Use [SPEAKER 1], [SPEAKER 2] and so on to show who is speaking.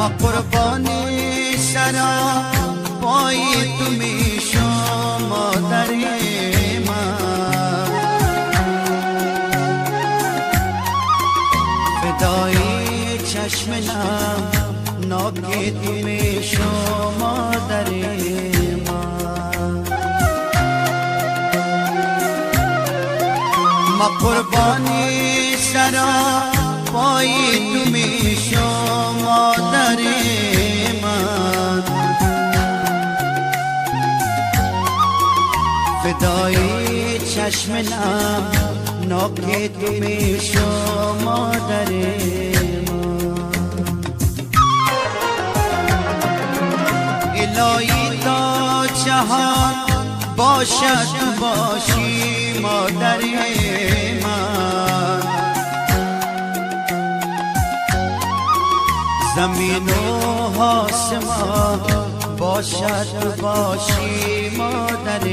[SPEAKER 1] ما قربانی سرا پای تو میشم مادر من، فدای چشم نمناک تو میشم مادر من. ما قربانی سرا پای تو میشم مادر من، فدای چشم نمناک تو میشم مادر من. الهی تا جهان باشد باشی مادر من، زمین و آسمان باشد باشی مادر